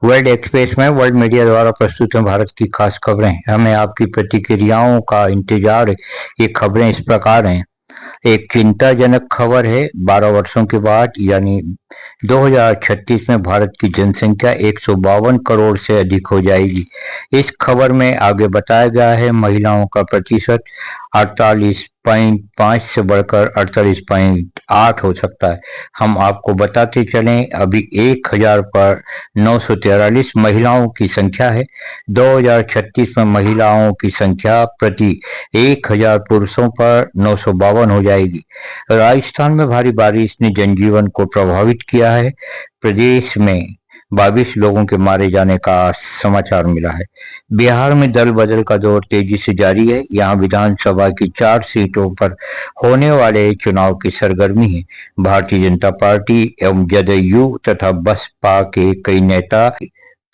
World express में world media द्वारा प्रस्तुत है भारत की खास खबरें। हमें आपकी प्रतिक्रियाओं का इंतजार है। ये खबरें इस प्रकार हैं। एक चिंताजनक खबर है। 12 वर्षों के बाद यानी 2036 में भारत की जनसंख्या 152 करोड़ से अधिक हो जाएगी। इस खबर में आगे बताया गया है महिलाओं का प्रतिशत 48.5 से बढ़कर 48.8 हो सकता है। हम आपको बताते चलें, अभी 1000 पर 943 महिलाओं की संख्या है। 2036 में महिलाओं की संख्या प्रति 1000 पुरुषों पर 952 हो जाएगी। राजस्थान में भारी बारिश ने जनजीवन को प्रभावित किया है। प्रदेश में 22 लोगों के मारे जाने का समाचार मिला है। बिहार में दल बदल का दौर तेजी से जारी है। यहाँ विधानसभा की 4 सीटों पर होने वाले चुनाव की सरगर्मी है। भारतीय जनता पार्टी एवं जदयू तथा बसपा के कई नेता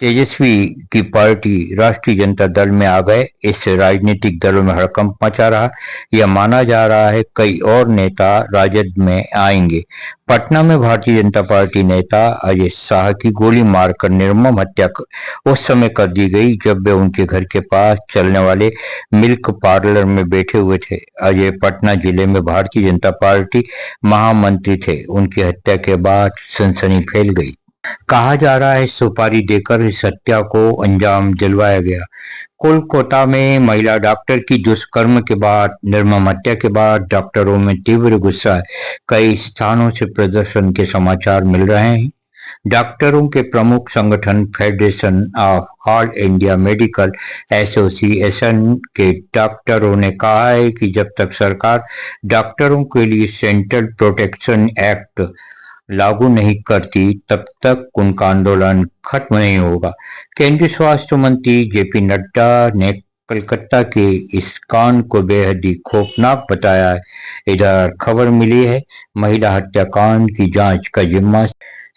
तेजस्वी की पार्टी राष्ट्रीय जनता दल में आ गए। इससे राजनीतिक दलों में हड़कंप मचा रहा। यह माना जा रहा है कई और नेता राजद में आएंगे। पटना में भारतीय जनता पार्टी नेता अजय शाह की गोली मारकर निर्मम हत्या उस समय कर दी गई जब वे उनके घर के पास चलने वाले मिल्क पार्लर में बैठे हुए थे। अजय पटना जिले में भारतीय जनता पार्टी महामंत्री थे। उनकी हत्या के बाद सनसनी फैल गई। कहा जा रहा है सुपारी देकर इस हत्या को अंजाम दिलवाया गया। कोलकाता में महिला डॉक्टर की दुष्कर्म के बाद निर्मम हत्या के बाद डॉक्टरों में तीव्र गुस्सा है। कई स्थानों से प्रदर्शन के समाचार मिल रहे हैं। डॉक्टरों के प्रमुख संगठन federation of all India medical association के डॉक्टरों ने कहा है कि जब तक सरकार डॉक्टरों के लिए सेंट्रल प्रोटेक्शन एक्ट लागू नहीं करती तब तक उनका आंदोलन खत्म नहीं होगा। केंद्रीय स्वास्थ्य मंत्री जेपी नड्डा ने कलकत्ता के इस कांड को बेहद ही खौफनाक बताया है। इधर खबर मिली है महिला हत्याकांड की जांच का जिम्मा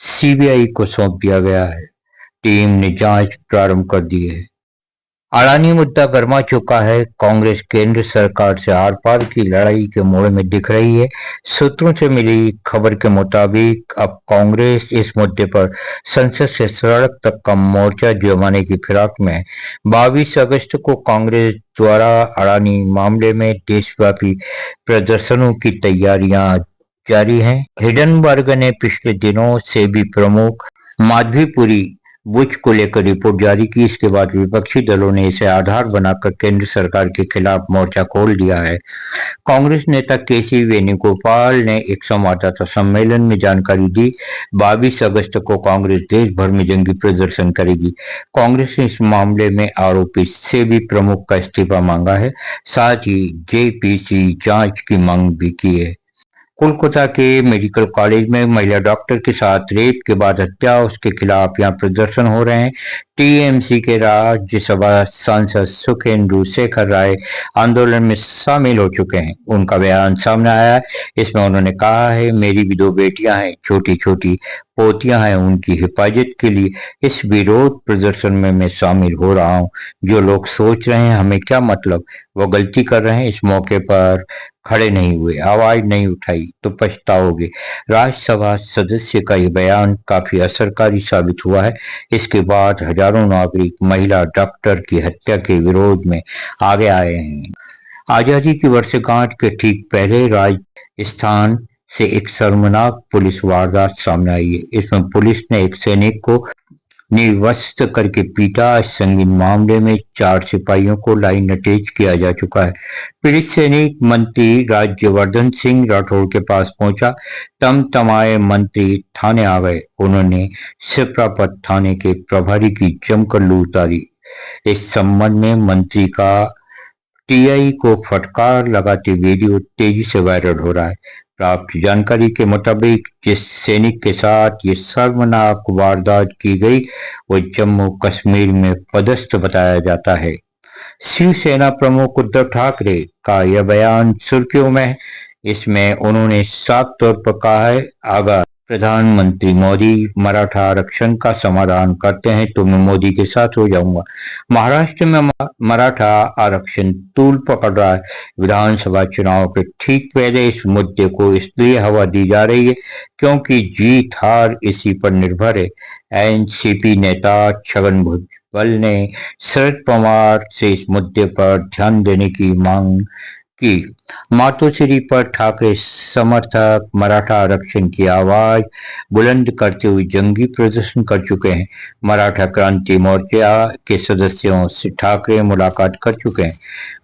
सीबीआई को सौंप दिया गया है। टीम ने जांच प्रारंभ कर दी है। अडानी मुद्दा गर्मा चुका है। कांग्रेस केंद्र सरकार से आर पार की लड़ाई के मोड़ में दिख रही है। सूत्रों से मिली खबर के मुताबिक अब कांग्रेस इस मुद्दे पर संसद से सड़क तक का मोर्चा जमाने की फिराक में है। 22 अगस्त को कांग्रेस द्वारा अडानी मामले में देशव्यापी प्रदर्शनों की तैयारियां जारी हैं। हिडनबर्ग ने पिछले दिनों सेबी प्रमुख माधवीपुरी बुच को लेकर रिपोर्ट जारी की। इसके बाद विपक्षी दलों ने इसे आधार बनाकर केंद्र सरकार के खिलाफ मोर्चा खोल दिया है। कांग्रेस नेता केसी वेणुगोपाल ने एक संवाददाता सम्मेलन में जानकारी दी। 22 अगस्त को कांग्रेस देश भर में जंगी प्रदर्शन करेगी। कांग्रेस ने इस मामले में आरोपी सेबी प्रमुख का इस्तीफा मांगा है। साथ ही जेपीसी जांच की मांग भी की है। कोलकाता के मेडिकल कॉलेज में महिला डॉक्टर के साथ रेप के बाद हत्या, उसके खिलाफ यहाँ प्रदर्शन हो रहे हैं। टीएमसी के राज्यसभा सांसद सुखेंदु शेखर राय आंदोलन में शामिल हो चुके हैं। उनका बयान सामने आया है। इसमें उन्होंने कहा है मेरी भी 2 बेटियां हैं, छोटी छोटी पोतियां हैं, उनकी हिफाजत के लिए इस विरोध प्रदर्शन में मैं शामिल हो रहा हूं। जो लोग सोच रहे हैं हमें क्या मतलब, वो गलती कर रहे हैं। इस मौके पर खड़े नहीं हुए, आवाज नहीं उठाई तो पछताओगे। राज्यसभा सदस्य का यह बयान काफी असरकारी साबित हुआ है। इसके बाद हजारों नागरिक महिला डॉक्टर की हत्या के विरोध में आगे आए हैं। आजादी की वर्षगांठ के ठीक पहले राजस्थान से एक शर्मनाक पुलिस वारदात सामने आई है। इसमें पुलिस ने एक सैनिक को निर्वस्त्र करके पीटा। इस संगीन मामले में 4 सिपाहियों को लाइन अटैच किया जा चुका है। पीड़ित सैनिक मंत्री राज्यवर्धन सिंह राठौड़ के पास पहुंचा। तमाए मंत्री थाने आ गए। उन्होंने सिप्रापत थाने के प्रभारी की जमकर लूट उतारी। इस संबंध में मंत्री का टीआई को फटकार लगाते वीडियो तेजी से वायरल हो रहा है। प्राप्त जानकारी के मुताबिक जिस सैनिक के साथ ये शर्मनाक वारदात की गई वो जम्मू कश्मीर में पदस्थ बताया जाता है। शिवसेना प्रमुख उद्धव ठाकरे का यह बयान सुर्खियों में है। इसमें उन्होंने साफ तौर पर कहा है अगर प्रधानमंत्री मोदी मराठा आरक्षण का समाधान करते हैं तो मैं मोदी के साथ हो जाऊंगा। महाराष्ट्र में मराठा आरक्षण तूल पकड़ रहा है। विधानसभा चुनाव के ठीक पहले इस मुद्दे को इसलिए हवा दी जा रही है क्योंकि जीत हार इसी पर निर्भर है। एनसीपी नेता छगन भुजबल ने शरद पवार से इस मुद्दे पर ध्यान देने की मांग की। मातोश्री पर ठाकरे समर्थक मराठा आरक्षण की आवाज बुलंद करते हुए जंगी प्रदर्शन कर चुके हैं। मराठा क्रांति मोर्चा के सदस्यों से ठाकरे मुलाकात कर चुके हैं।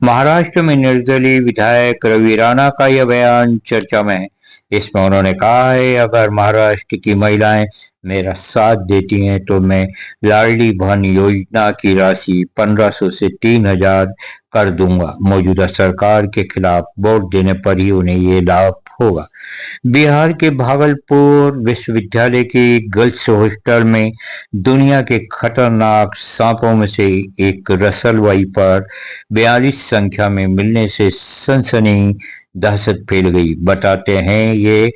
महाराष्ट्र में निर्दलीय विधायक रवि राणा का यह बयान चर्चा में है। इसमें उन्होंने कहा है, अगर महाराष्ट्र की महिलाएं मेरा साथ देती हैं तो मैं लाडली बहन योजना की राशि 1500 से 3000 कर दूंगा। मौजूदा सरकार के खिलाफ वोट देने पर ही उन्हें ये लाभ होगा। बिहार के भागलपुर विश्वविद्यालय की गर्ल्स हॉस्टल में दुनिया के खतरनाक सांपों में से एक रसल वाइपर 42 संख्या में मिलने से सनसनी दहशत फैल गई। बताते हैं ये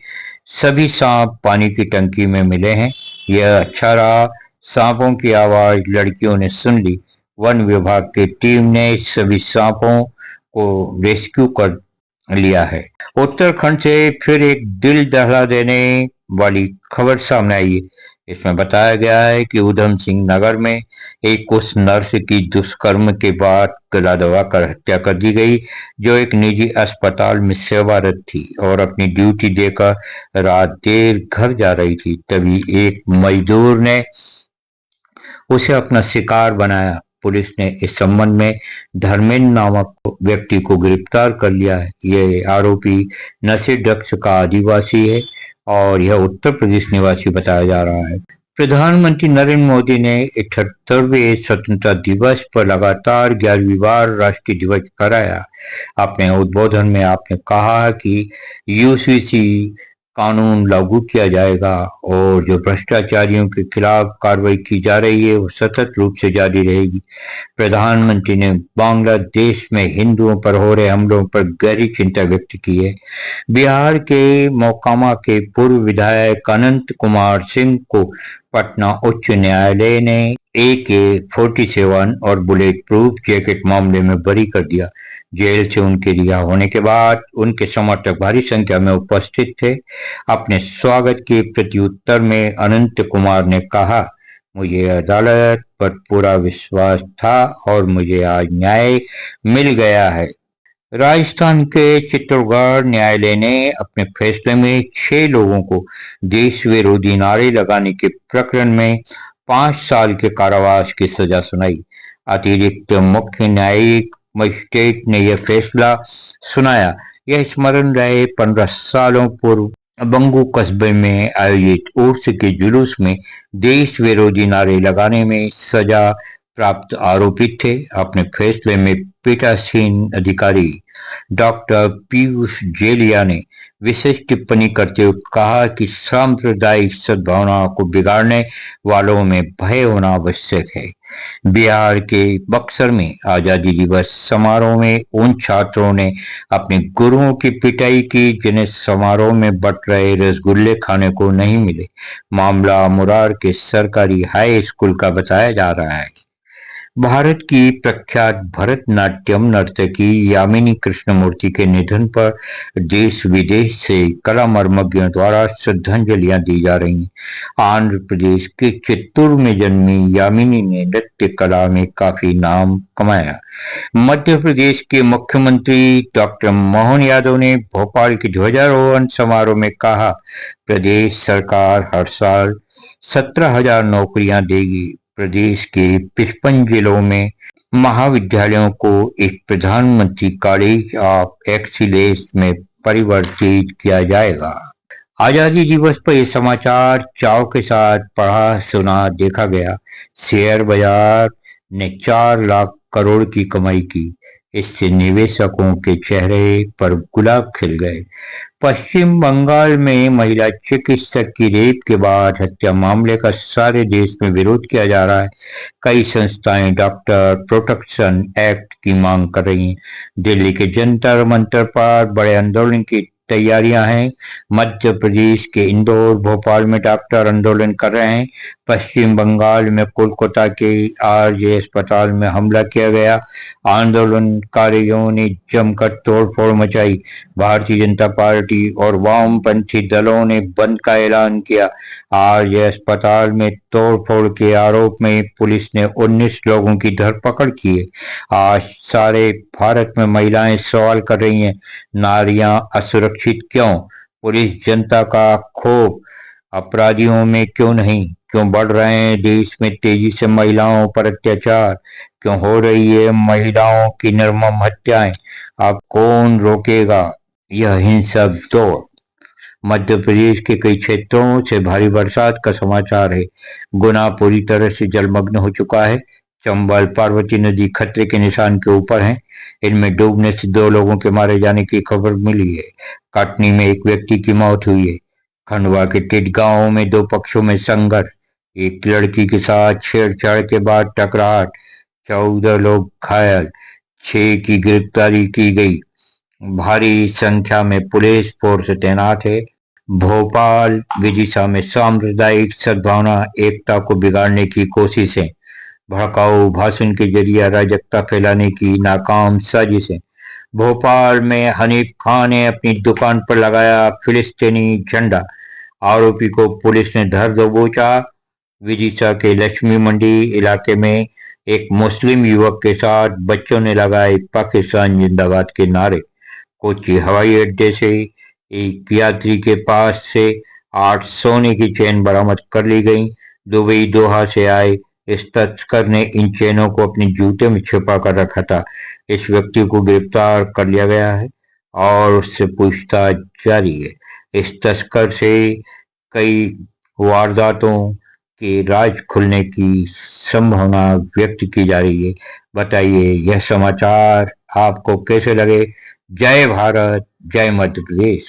सभी सांप पानी की टंकी में मिले हैं। यह अच्छा रहा, सांपों की आवाज लड़कियों ने सुन ली। वन विभाग की टीम ने सभी सांपों को रेस्क्यू कर लिया है। उत्तराखंड से फिर एक दिल दहला देने वाली खबर सामने आई है। इसमें बताया गया है कि उधम सिंह नगर में एक उस नर्स की दुष्कर्म के बाद गला दबाकर हत्या कर दी गई जो एक निजी अस्पताल में सेवारत थी और अपनी ड्यूटी देकर रात देर घर जा रही थी। तभी एक मजदूर ने उसे अपना शिकार बनाया। पुलिस ने इस संबंध में धर्मेंद्र नामक व्यक्ति को गिरफ्तार कर लिया है। यह आरोपी नशे ड्रग्स का आदिवासी है और यह उत्तर प्रदेश निवासी बताया जा रहा है। प्रधानमंत्री नरेंद्र मोदी ने 78वें स्वतंत्रता दिवस पर लगातार 11वीं बार राष्ट्रीय दिवस कराया। अपने उद्बोधन में आपने कहा कि यूसीसी कानून लागू किया जाएगा और जो भ्रष्टाचारियों के खिलाफ कार्रवाई की जा रही है वो सतत रूप से जारी रहेगी। प्रधानमंत्री ने बांग्लादेश में हिंदुओं पर हो रहे हमलों पर गहरी चिंता व्यक्त की है। बिहार के मोकामा के पूर्व विधायक अनंत कुमार सिंह को पटना उच्च न्यायालय ने AK-47 और बुलेट प्रूफ जैकेट मामले में बरी कर दिया। जेल से उनके रिहा होने के बाद उनके समर्थक भारी संख्या में उपस्थित थे। अपने स्वागत के प्रत्युत्तर में अनंत कुमार ने कहा, मुझे अदालत पर पूरा विश्वास था और मुझे आज न्याय मिल गया है। राजस्थान के चित्तौड़गढ़ न्यायालय ने अपने फैसले में 6 लोगों को देश विरोधी नारे लगाने के प्रकरण में 5 साल के कारावास की सजा सुनाई। अतिरिक्त मुख्य न्यायिक मजिस्ट्रेट ने यह फैसला सुनाया। यह स्मरण रहे 15 सालों पूर्व बंगू कस्बे में आयोजित उर्स के जुलूस में देश विरोधी नारे लगाने में सजा प्राप्त आरोपित थे। अपने फैसले में पीठासीन अधिकारी डॉक्टर पीयूष जेलिया ने विशेष टिप्पणी करते हुए कहा कि सांप्रदायिक सद्भावना को बिगाड़ने वालों में भय होना आवश्यक है। बिहार के बक्सर में आजादी दिवस समारोह में उन छात्रों ने अपने गुरुओं की पिटाई की जिन्हें समारोह में बंट रहे रसगुल्ले खाने को नहीं मिले। मामला मुरार के सरकारी हाई स्कूल का बताया जा रहा है। भारत की प्रख्यात भरतनाट्यम नर्तकी यामिनी कृष्णमूर्ति के निधन पर देश विदेश से कला मर्मज्ञों द्वारा श्रद्धांजलियां दी जा रही हैं। आंध्र प्रदेश के चित्तूर में जन्मी यामिनी ने नृत्य कला में काफी नाम कमाया। मध्य प्रदेश के मुख्यमंत्री डॉक्टर मोहन यादव ने भोपाल के ध्वजारोहण समारोह में कहा, प्रदेश सरकार हर साल 17,000 नौकरियां देगी। प्रदेश के 55 जिलों में महाविद्यालयों को एक प्रधानमंत्री कॉलेज ऑफ एक्सीलेंस में परिवर्तित किया जाएगा। आजादी दिवस पर ये समाचार चाव के साथ पढ़ा सुना देखा गया। शेयर बाजार ने 4 लाख करोड़ की कमाई की। इससे निवेशकों के चेहरे पर गुलाब खिल गए। पश्चिम बंगाल में महिला चिकित्सक की रेप के बाद हत्या मामले का सारे देश में विरोध किया जा रहा है। कई संस्थाएं डॉक्टर प्रोटेक्शन एक्ट की मांग कर रही हैं। दिल्ली के जंतर मंतर पर बड़े आंदोलन की तैयारियां हैं। मध्य प्रदेश के इंदौर, भोपाल में डॉक्टर आंदोलन कर रहे हैं। पश्चिम बंगाल में कोलकाता के आरजे अस्पताल में हमला किया गया। आंदोलनकारियों ने जमकर तोड़फोड़ मचाई। भारतीय जनता पार्टी और वामपंथी दलों ने बंद का ऐलान किया। आरजे अस्पताल में तोड़फोड़ के आरोप में पुलिस ने 19 लोगों की धरपकड़ की है। आज सारे भारत में महिलाएं सवाल कर रही हैं, नारियां असुरक्षित क्यों? पुलिस जनता का क्षोभ अपराधियों में क्यों नहीं? क्यों बढ़ रहे हैं देश में तेजी से महिलाओं पर अत्याचार? क्यों हो रही है महिलाओं की निर्मम हत्याएं? अब कौन रोकेगा यह हिंसक दौर? मध्य प्रदेश के कई क्षेत्रों से भारी बरसात का समाचार है। गुना पूरी तरह से जलमग्न हो चुका है। चंबल, पार्वती नदी खतरे के निशान के ऊपर है। इनमें डूबने से 2 लोगों के मारे जाने की खबर मिली है। कटनी में एक व्यक्ति की मौत हुई है। खंडवा के टिट गांव में 2 पक्षों में संघर्ष। एक लड़की के साथ छेड़छाड़ के बाद टकराहट, 14 लोग घायल, 6 की गिरफ्तारी की गई। भारी संख्या में पुलिस फोर्स तैनात है। भोपाल, विदिशा में सांप्रदायिक सद्भावना, एकता को बिगाड़ने की कोशिशें। भड़काऊ भाषण के जरिए अराजकता फैलाने की नाकाम साजिशें। भोपाल में हनीफ खान ने अपनी दुकान पर लगाया फिलिस्तीनी झंडा। आरोपी को पुलिस ने धर दबोचा। विदिशा के लक्ष्मी मंडी इलाके में एक मुस्लिम युवक के साथ बच्चों ने लगाए पाकिस्तान जिंदाबाद के नारे। कोच्चि हवाई अड्डे से एक यात्री के पास से 8 सोने की चेन बरामद कर ली गई। दुबई, दोहा से आए इस तस्कर ने इन चेनों को अपने जूते में छिपा कर रखा था। इस व्यक्ति को गिरफ्तार कर लिया गया है और उससे पूछताछ जारी है। इस तस्कर से कई वारदातों के राज खुलने की संभावना व्यक्त की जा रही है। बताइए यह समाचार आपको कैसे लगे? जय भारत, जय मध्य प्रदेश।